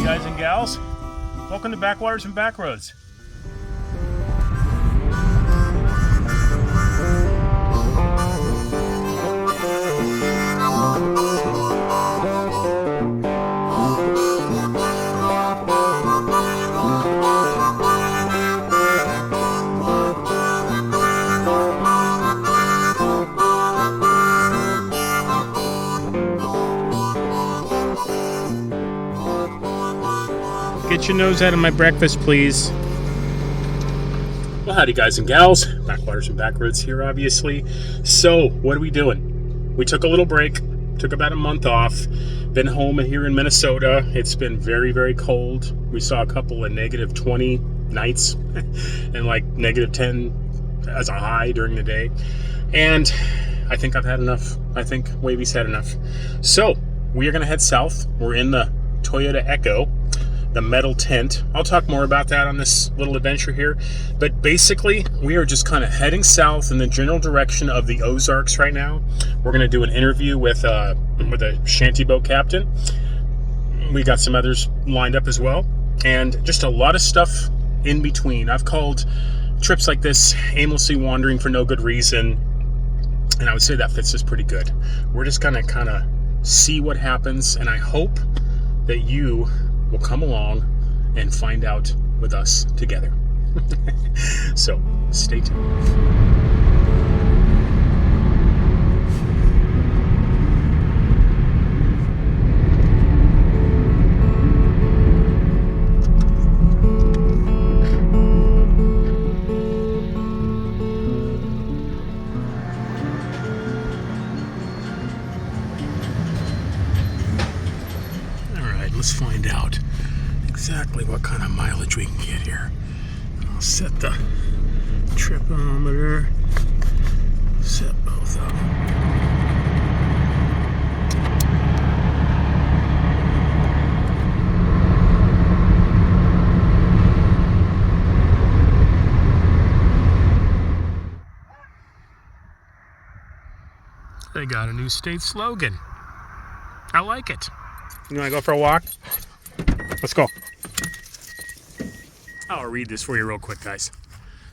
guys and gals. Welcome to Backwaters and Backroads. Get your nose out of my breakfast, please. Well, howdy guys and gals. Backwaters and Backroads here, obviously. So, what are we doing? We took a little break. Took about a month off. Been home here in Minnesota. It's been very, very cold. We saw a couple of -20 nights and like -10 as a high during the day. And I think I've had enough. I think Wavey's had enough. So, we are going to head south. We're in the Toyota Echo. The metal tent. I'll talk more about that on this little adventure here. But basically, we are just kind of heading south in the general direction of the Ozarks right now. We're going to do an interview with a shanty boat captain. We got some others lined up as well. And just a lot of stuff in between. I've called trips like this aimlessly wandering for no good reason. And I would say that fits us pretty good. We're just going to kind of see what happens. And I hope that you will come along and find out with us together. So, stay tuned. All right, let's find out exactly what kind of mileage we can get here. I'll set the tripometer, set both of them. They got a new state slogan. I like it. You want to go for a walk? Let's go. I'll read this for you real quick, guys.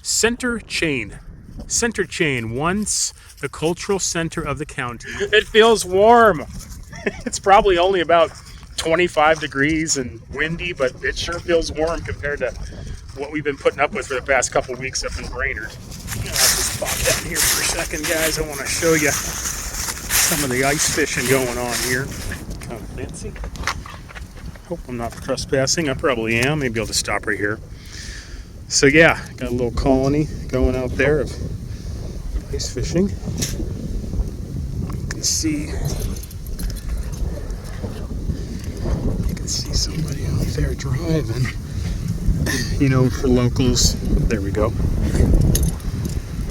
Center chain. Center chain, once the cultural center of the county. It feels warm. It's probably only about 25 degrees and windy, but it sure feels warm compared to what we've been putting up with for the past couple weeks up in Brainerd. I'll just pop that in here for a second, guys. I want to show you some of the ice fishing going on here. Kind of fancy. Hope I'm not trespassing. I probably am. Maybe I'll just stop right here. So yeah, got a little colony going out there of ice fishing. You can see somebody out there driving. You know, for locals, there we go.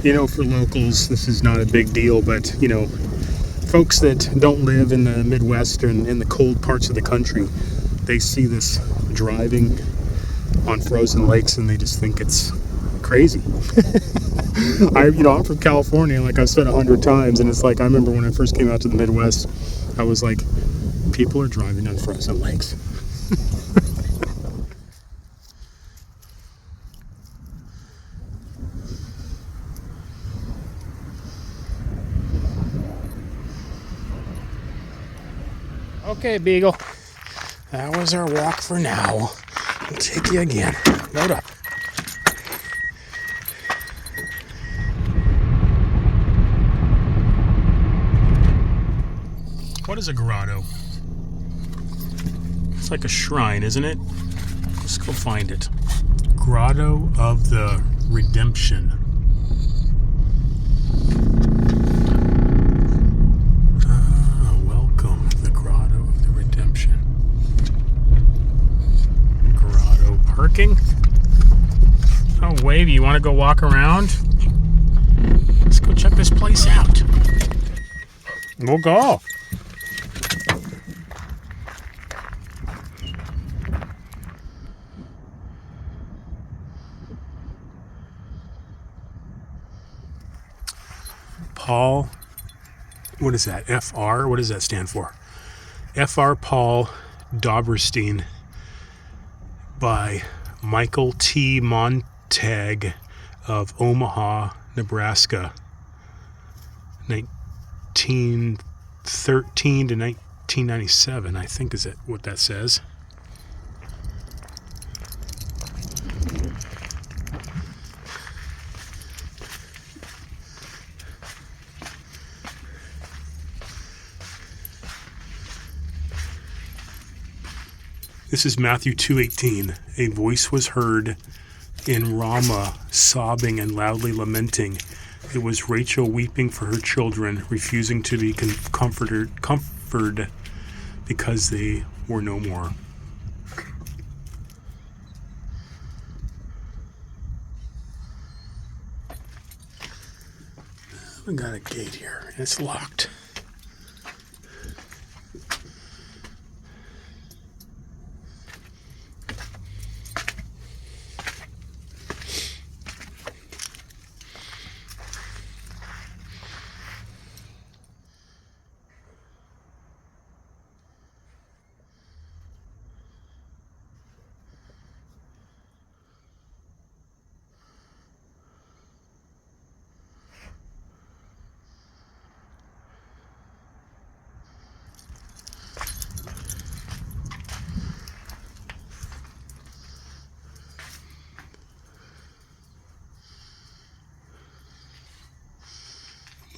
You know, for locals, this is not a big deal, but you know, folks that don't live in the Midwest or in the cold parts of the country, they see this driving on frozen lakes and they just think it's crazy. I'm from California, like I've said 100 times, and it's like I remember when I first came out to the Midwest, I was like, people are driving on frozen lakes. Okay, Beagle. That was our walk for now. We'll take you again. Load up. What is a grotto? It's like a shrine, isn't it? Let's go find it. Grotto of the Redemption. Welcome to the Grotto of the Redemption. Grotto parking. Oh, Wavey, you want to go walk around? Let's go check this place out. We'll go. Paul, what is that? FR? What does that stand for? FR Paul Doberstein by Michael T. Montag of Omaha, Nebraska, 1913 to 1997, I think is what that says. This is Matthew 2:18. A voice was heard in Ramah, sobbing and loudly lamenting. It was Rachel weeping for her children, refusing to be comforted because they were no more. We got a gate here, and it's locked.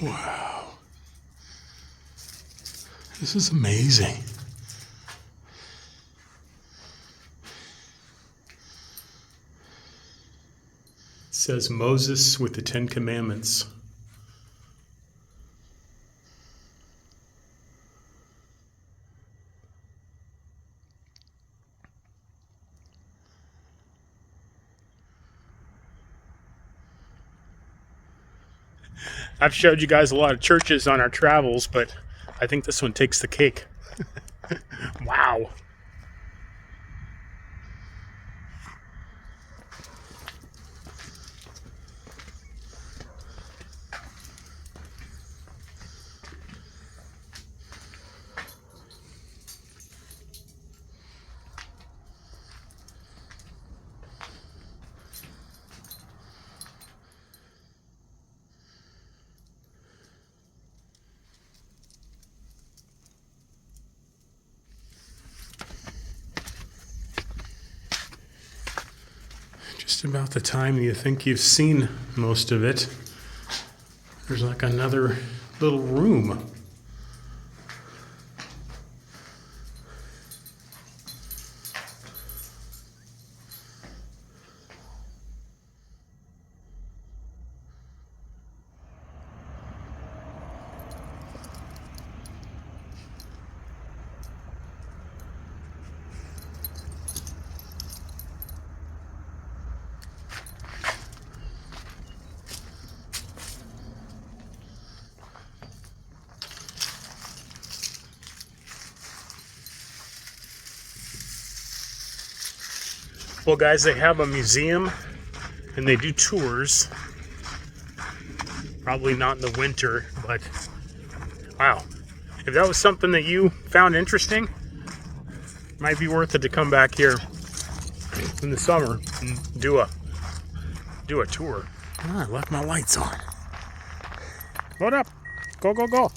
Wow. This is amazing. It says Moses with the 10 Commandments. I've showed you guys a lot of churches on our travels, but I think this one takes the cake. Wow. Just about the time you think you've seen most of it, there's like another little room. Well, guys, they have a museum and they do tours. Probably not in the winter, but wow. If that was something that you found interesting, it might be worth it to come back here in the summer and do a tour. Ah, I left my lights on. Load up. Go, go, go.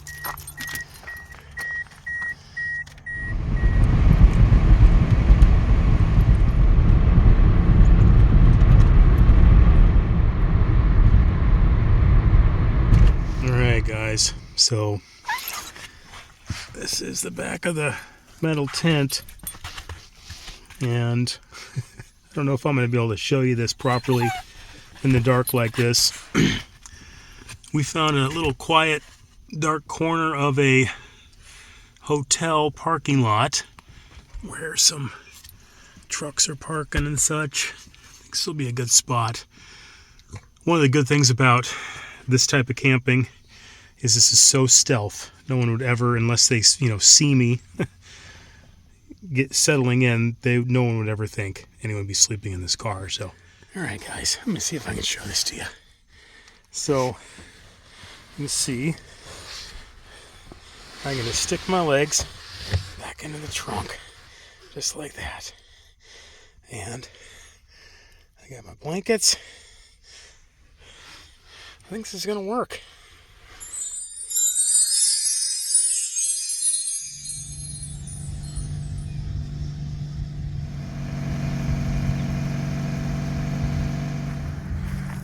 Guys, so this is the back of the metal tent, and I don't know if I'm going to be able to show you this properly in the dark like this. We found a little quiet dark corner of a hotel parking lot where some trucks are parking and such. I think this will be a good spot. One of the good things about this type of camping is this is so stealth. No one would ever, unless they, see me get settling in, no one would ever think anyone would be sleeping in this car. So, all right, guys, let me see if I can show this to you. So, you see, I'm going to stick my legs back into the trunk, just like that. And I got my blankets. I think this is going to work.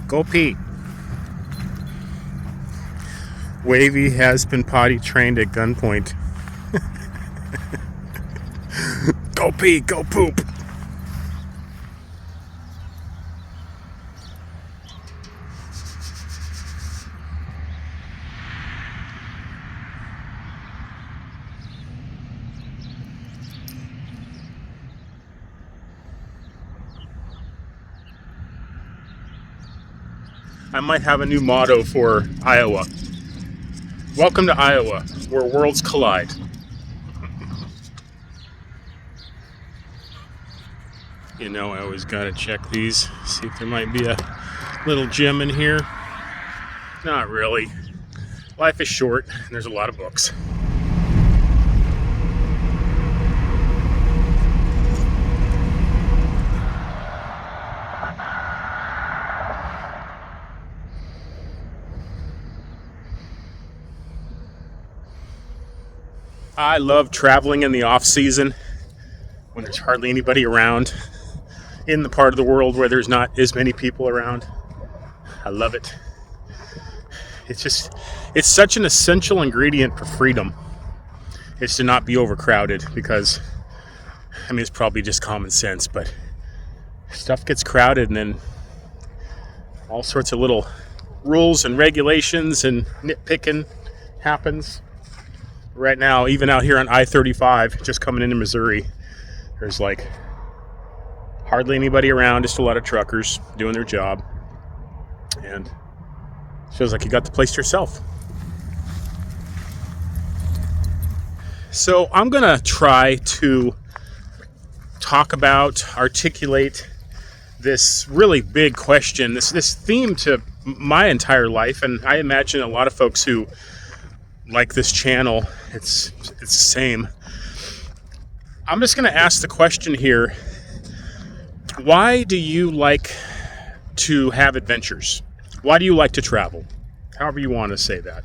Go pee. Wavey has been potty trained at gunpoint. Go pee, go poop. I might have a new motto for Iowa. Welcome to Iowa, where worlds collide. You know, I always gotta check these, see if there might be a little gem in here. Not really. Life is short, and there's a lot of books. I love traveling in the off season when there's hardly anybody around, in the part of the world where there's not as many people around. I love it. It's such an essential ingredient for freedom. It's to not be overcrowded because, I mean, it's probably just common sense, but stuff gets crowded and then all sorts of little rules and regulations and nitpicking happens. Right now, even out here on I-35, just coming into Missouri, there's like hardly anybody around, just a lot of truckers doing their job. And it feels like you got the place to yourself. So I'm going to try to articulate this really big question, this theme to my entire life. And I imagine a lot of folks who like this channel, it's the same. I'm just going to ask the question here. Why do you like to have adventures? Why do you like to travel? However you want to say that.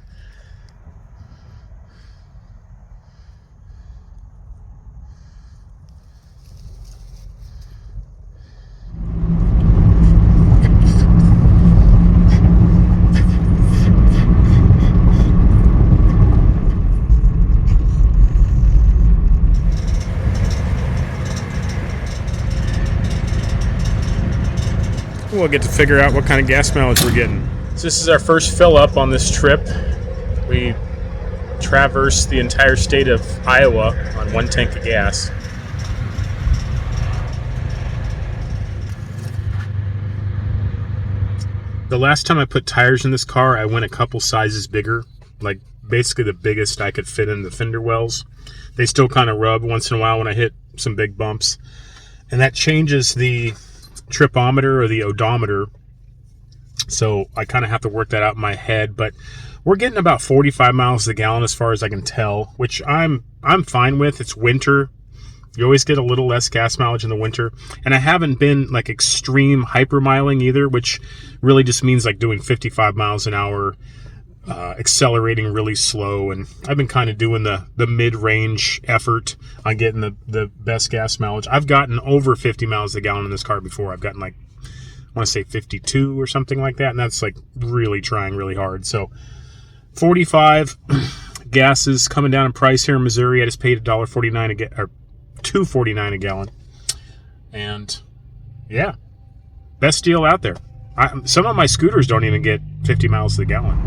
We'll get to figure out what kind of gas mileage we're getting. So this is our first fill up on this trip. We traversed the entire state of Iowa on one tank of gas. The last time I put tires in this car, I went a couple sizes bigger, like basically the biggest I could fit in the fender wells. They still kind of rub once in a while when I hit some big bumps. And that changes the tripometer or the odometer, so I kind of have to work that out in my head. But we're getting about 45 miles a gallon as far as I can tell, which I'm fine with. It's winter. You always get a little less gas mileage in the winter, and I haven't been like extreme hypermiling either, which really just means like doing 55 miles an hour, accelerating really slow. And I've been kind of doing the mid-range effort on getting the best gas mileage. I've gotten over 50 miles a gallon in this car before. I've gotten like, I want to say 52 or something like that, and that's like really trying really hard. So 45. Gas is coming down in price here in Missouri. I just paid $1.49 or $2.49 a gallon, and yeah, best deal out there. Some of my scooters don't even get 50 miles to the gallon.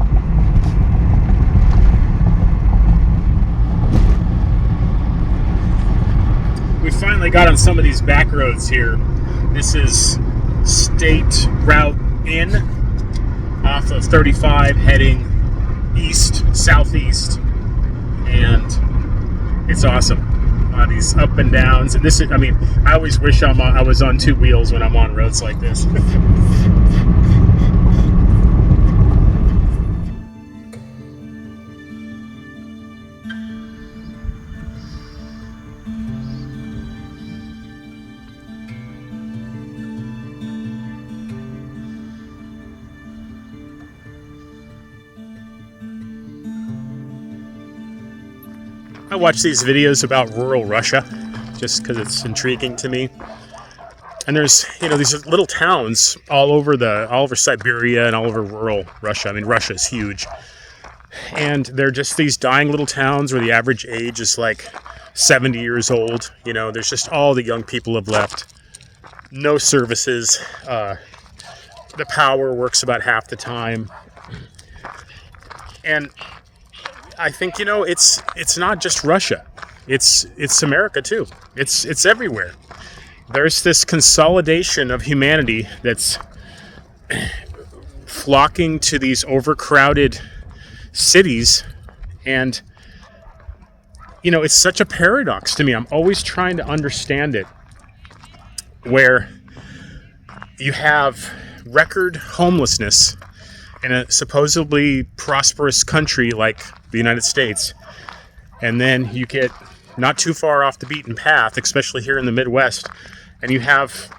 We finally got on some of these back roads here. This is State Route N off of 35 heading southeast, and it's awesome. These up and downs, and this is, I mean, I always wish I was on two wheels when I'm on roads like this. I watch these videos about rural Russia just because it's intriguing to me. And there's, these little towns all over Siberia and all over rural Russia. I mean, Russia is huge. And they're just these dying little towns where the average age is like 70 years old. There's just all the young people have left. No services. The power works about half the time. And I think, it's not just Russia. It's America too. It's everywhere. There's this consolidation of humanity that's flocking to these overcrowded cities. And, it's such a paradox to me. I'm always trying to understand it, where you have record homelessness in a supposedly prosperous country like the United States. And then you get not too far off the beaten path, especially here in the Midwest, and you have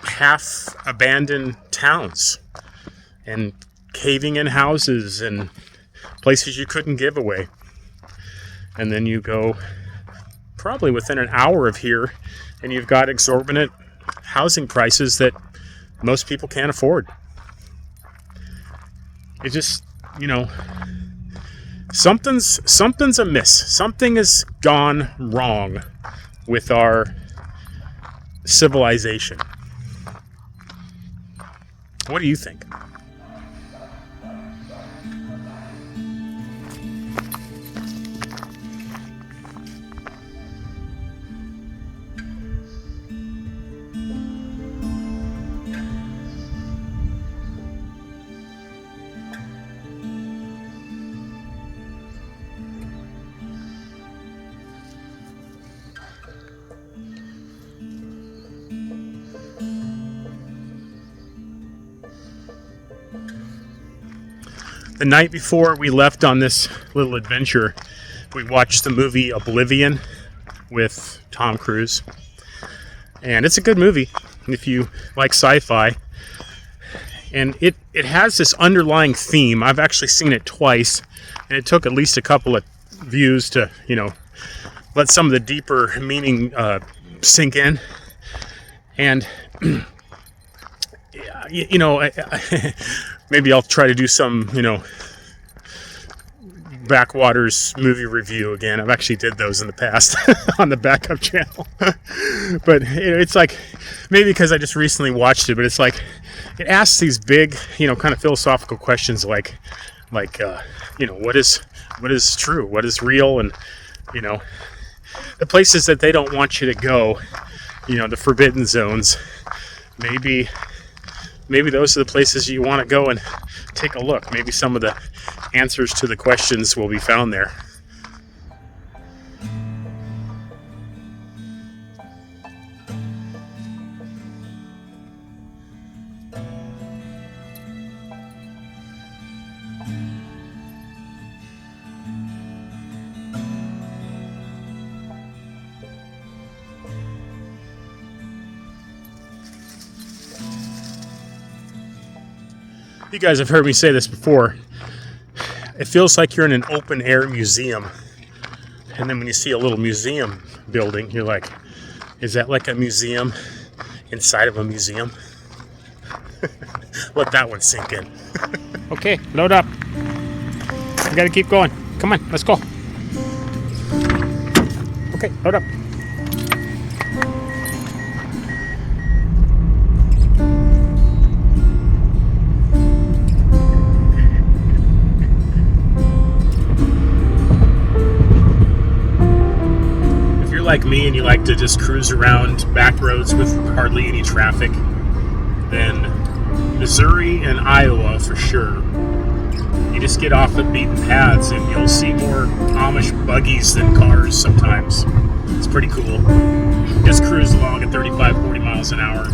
half abandoned towns and caving in houses and places you couldn't give away. And then you go probably within an hour of here and you've got exorbitant housing prices that most people can't afford. It just, something's amiss. Something has gone wrong with our civilization. What do you think? The night before we left on this little adventure, we watched the movie Oblivion with Tom Cruise. And it's a good movie if you like sci-fi. And it has this underlying theme. I've actually seen it twice, and it took at least a couple of views to, let some of the deeper meaning sink in. And, maybe I'll try to do some, Backwaters movie review again. I've actually did those in the past on the backup channel. But it's like, maybe because I just recently watched it, but it's like, it asks these big, kind of philosophical questions like, what is true? What is real? And, the places that they don't want you to go, the forbidden zones, maybe those are the places you want to go and take a look. Maybe some of the answers to the questions will be found there. You guys have heard me say this before. It feels like you're in an open air museum. And then when you see a little museum building, you're like, is that like a museum inside of a museum? Let that one sink in. Okay, load up. We gotta keep going. Come on, let's go. Okay, load up. Like me and you like to just cruise around back roads with hardly any traffic, then Missouri and Iowa for sure. You just get off the beaten paths and you'll see more Amish buggies than cars sometimes. It's pretty cool. Just cruise along at 35, 40 miles an hour.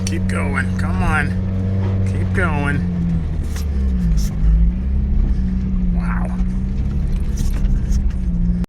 Keep going. Come on. Keep going.